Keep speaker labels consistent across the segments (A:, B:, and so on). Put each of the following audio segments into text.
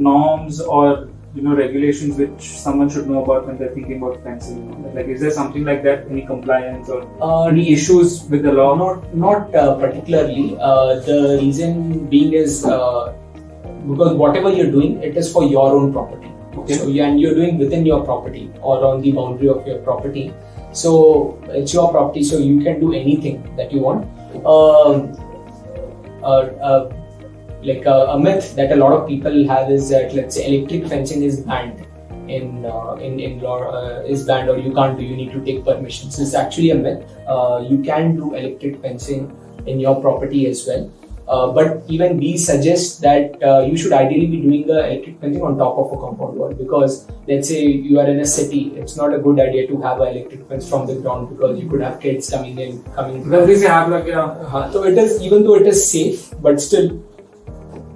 A: norms or regulations which someone should know about when they're thinking about fencing? Like, is there something like that? Any compliance or any issues with the law?
B: Not particularly. The reason being is because whatever you're doing, it is for your own property.
A: Okay.
B: So and you're doing within your property or on the boundary of your property. So it's your property, so you can do anything that you want. Like a myth that a lot of people have is that, let's say, electric fencing is banned in law, is banned, or you can't do. You need to take permissions. It's actually a myth. You can do electric fencing in your property as well. But even we suggest that you should ideally be doing the electric fencing on top of a compound wall, because let's say you are in a city, it's not a good idea to have an electric fence from the ground, because you could have kids coming. So it is, even though it is safe, but still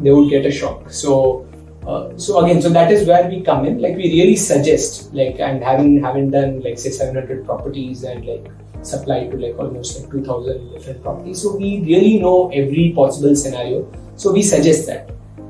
B: they would get a shock. So that is where we come in. Like, we really suggest, like, and having done like say 700 properties and like supply to like almost like 2,000 different properties. So we really know every possible scenario. So we suggest that.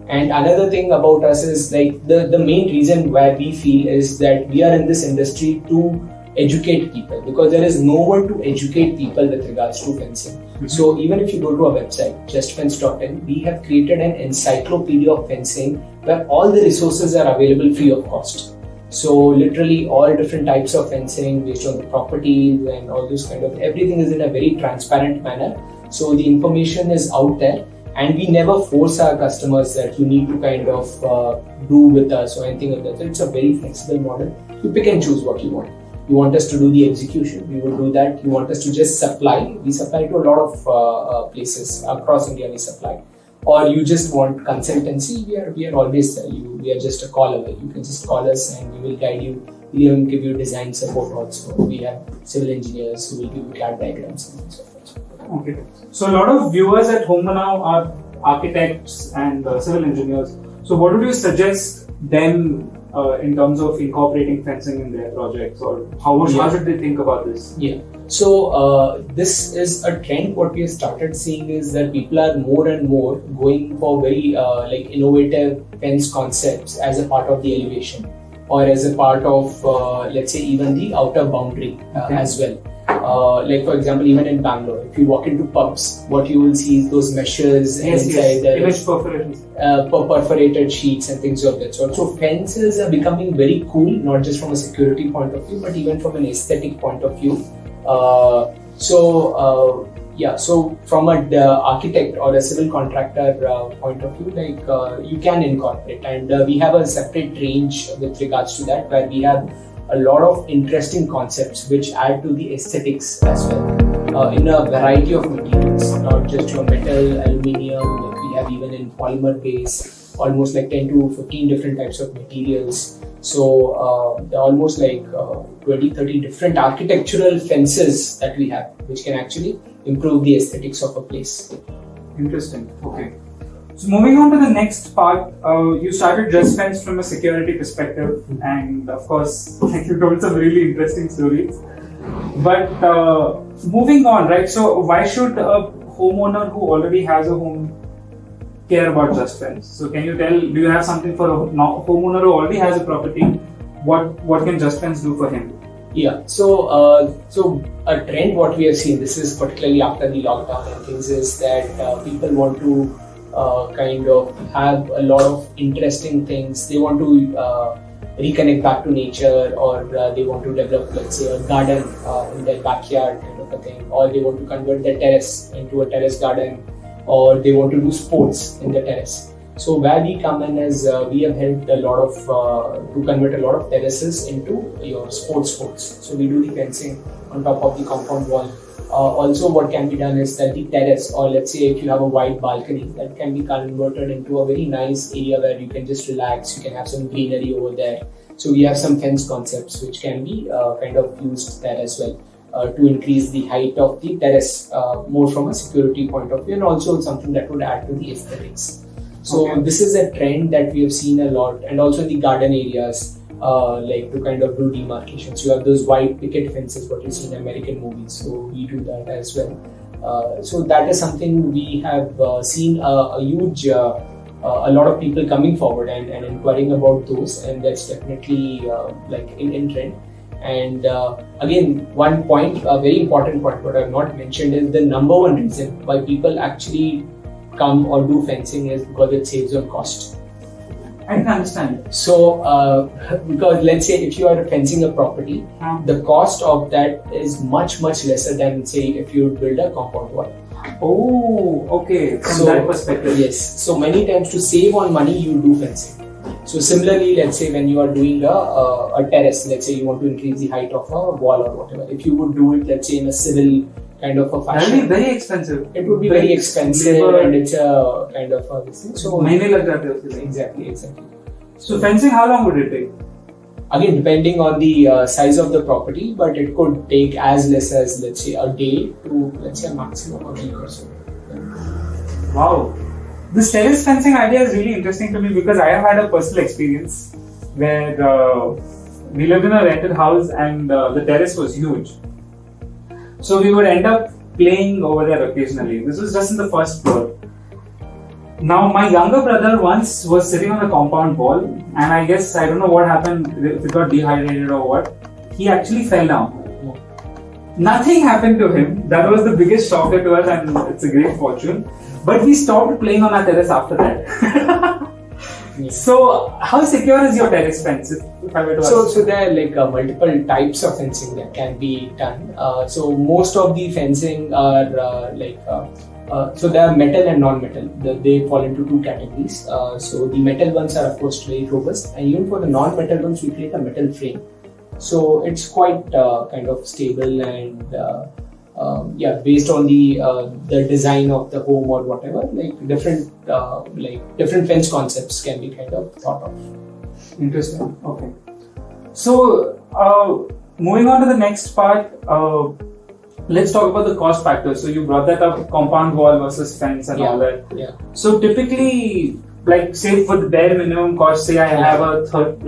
B: And another thing about us is like the main reason why we feel is that we are in this industry to educate people, because there is no one to educate people with regards to fencing. Mm-hmm. So even if you go to our website, justfence.in, we have created an encyclopedia of fencing where all the resources are available free of cost. So literally all different types of fencing based on the properties and all this kind of everything is in a very transparent manner. So the information is out there, and we never force our customers that you need to kind of do with us or anything like that. So it's a very flexible model. You pick and choose what you want. You want us to do the execution, we will do that. You want us to just supply, we supply to a lot of places across India. We supply. Or you just want consultancy, we are always there. We are just a call away. You can just call us and we will guide you. We even give you design support also. We have civil engineers who will give you CAD diagrams and so forth.
A: Okay. So a lot of viewers at home now are architects and civil engineers. So what would you suggest them in terms of incorporating fencing in their projects, or how should they think about this?
B: Yeah. So this is a trend. What we have started seeing is that people are more and more going for very like innovative fence concepts as a part of the elevation, or as a part of let's say even the outer boundary as well. Like for example, even in Bangalore, if you walk into pubs, what you will see is those meshes inside the
A: image perforations.
B: Perforated sheets and things of that sort. So fences are becoming very cool, not just from a security point of view, but even from an aesthetic point of view. So from an architect or a civil contractor point of view, like you can incorporate, and we have a separate range with regards to that, where we have a lot of interesting concepts which add to the aesthetics as well, in a variety of materials, not just your metal, aluminium. Like we have even in polymer base, almost like 10 to 15 different types of materials. So there are almost like 20-30 different architectural fences that we have, which can actually improve the aesthetics of a place.
A: Interesting. Okay. So moving on to the next part, you started Just Fence from a security perspective, and of course, like you told some really interesting stories. But moving on, right? So why should a homeowner who already has a home care about Just Fence? So can you tell? Do you have something for a homeowner who already has a property? What can Just Fence do for him?
B: Yeah. So a trend what we have seen, this is particularly after the lockdown and things, is that people want to kind of have a lot of interesting things. They want to reconnect back to nature, or they want to develop, let's say, a garden in their backyard kind of a thing, or they want to convert their terrace into a terrace garden, or they want to do sports in the terrace. So where we come in is we have helped a lot of to convert a lot of terraces into your sports courts. So we do the fencing on top of the compound wall. Also, what can be done is that the terrace, or let's say if you have a wide balcony, that can be converted into a very nice area where you can just relax, you can have some greenery over there. So we have some fence concepts which can be kind of used there as well to increase the height of the terrace more from a security point of view, and also something that would add to the aesthetics. So this is a trend that we have seen a lot, and also in the garden areas. Like to kind of do demarcations. You have those white picket fences, what you see in American movies. So we do that as well. So that is something we have seen a huge a lot of people coming forward and inquiring about those, and that's definitely like in trend. And again, one point, a very important point, what I've not mentioned is the number one reason why people actually come or do fencing is because it saves on cost.
A: I can understand.
B: So, because let's say if you are fencing a property, the cost of that is much lesser than say if you build a compound wall.
A: Oh, okay. From that perspective.
B: Yes. So many times to save on money, you do fencing. So similarly, let's say when you are doing a terrace, let's say you want to increase the height of a wall or whatever. If you would do it, let's say in a civil kind of a fashion,
A: that would be very expensive.
B: It would be very expensive, and it's a kind of a this thing. So exactly.
A: So fencing, how long would it take?
B: Again, depending on the size of the property, but it could take as less as, let's say, a day to, let's say, a maximum of a week or so.
A: Wow. This terrace fencing idea is really interesting to me because I have had a personal experience where we lived in a rented house and the terrace was huge. So we would end up playing over there occasionally. This was just in the first floor. Now, my younger brother once was sitting on the compound wall, and I guess, I don't know what happened, if it got dehydrated or what, he actually fell down. Nothing happened to him. That was the biggest shocker to us, and it's a great fortune. But we stopped playing on our terrace after that. So, how secure is your terrace fence? If I were to ask?
B: So there are like multiple types of fencing that can be done. So most of the fencing are so there are metal and non-metal. They fall into two categories. So the metal ones are of course very robust, and even for the non-metal ones, we create a metal frame. So it's quite kind of stable and based on the design of the home or whatever, different fence concepts can be kind of thought of.
A: Interesting. Okay. So moving on to the next part. Let's talk about the cost factor. So you brought that up, compound wall versus fence and all that.
B: Yeah.
A: So typically, like say for the bare minimum cost, say I have a 30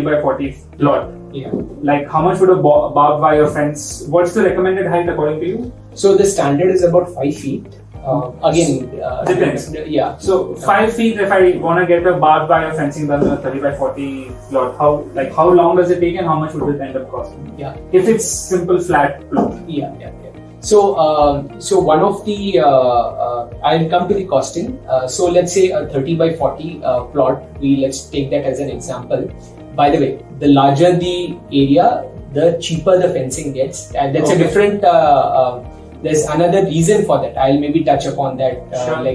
A: by 40 plot.
B: Yeah.
A: Like how much would a barbed wire fence? What's the recommended height according to you?
B: So the standard is about 5 feet.
A: Depends.
B: Yeah.
A: So 5 feet. If I want to get a barbed wire fencing done in a 30 by 40 plot, how long does it take and how much would it end up costing?
B: Yeah.
A: If it's simple flat plot.
B: Yeah. So one of the I'll come to the costing. So let's say a 30 by 40 plot. Let's take that as an example. By the way, the larger the area, the cheaper the fencing gets, and that's a different. There's another reason for that. I'll maybe touch upon that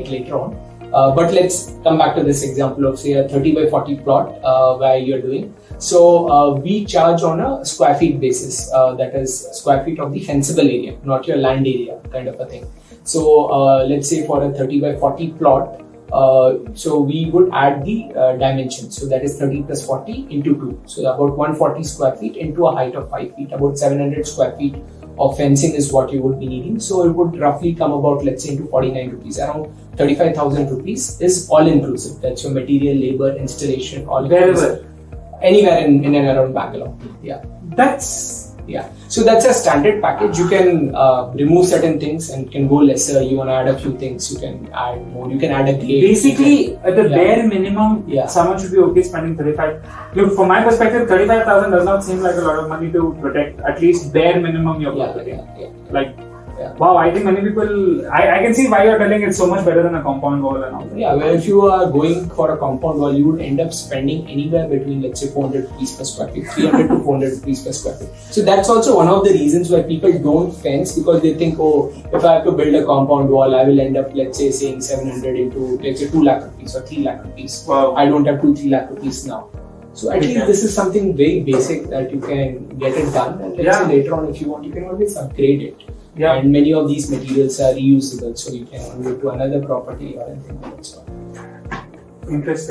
B: later on. But let's come back to this example of say a 30 by 40 plot where you're doing. So we charge on a square feet basis. That is square feet of the fenceable area, not your land area kind of a thing. So let's say for a 30 by 40 plot, so we would add the dimensions. So that is 30 plus 40 into 2. So about 140 square feet into a height of 5 feet. About 700 square feet of fencing is what you would be needing. So it would roughly come about, let's say, into 49 rupees. Around 35,000 rupees is all inclusive. That's your material, labor, installation, all
A: wherever.
B: Anywhere in and around Bangalore. Yeah. So that's a standard package. You can remove certain things and can go lesser. You want to add a few things, you can add more. You can add a gate.
A: Basically, at the bare minimum, someone should be okay spending 35. Look, from my perspective, 35,000 does not seem like a lot of money to protect at least bare minimum your property. Wow, I think many people, I can see why you're telling it's so much better than a compound wall and all that.
B: Yeah, well, if you are going for a compound wall, you would end up spending anywhere between, let's say, 400 rupees per square feet, 300 to 400 rupees per square feet. So that's also one of the reasons why people don't fence, because they think, oh, if I have to build a compound wall, I will end up, let's say, saying 700 into, let's say, 2 lakh rupees or 3 lakh rupees.
A: Wow.
B: I don't have 3 lakh rupees now. So at least this is something very basic that you can get it done, and let's say later on, if you want, you can always upgrade it. Yeah. And many of these materials are reusable, so you can move to another property or anything like that.
A: Interesting.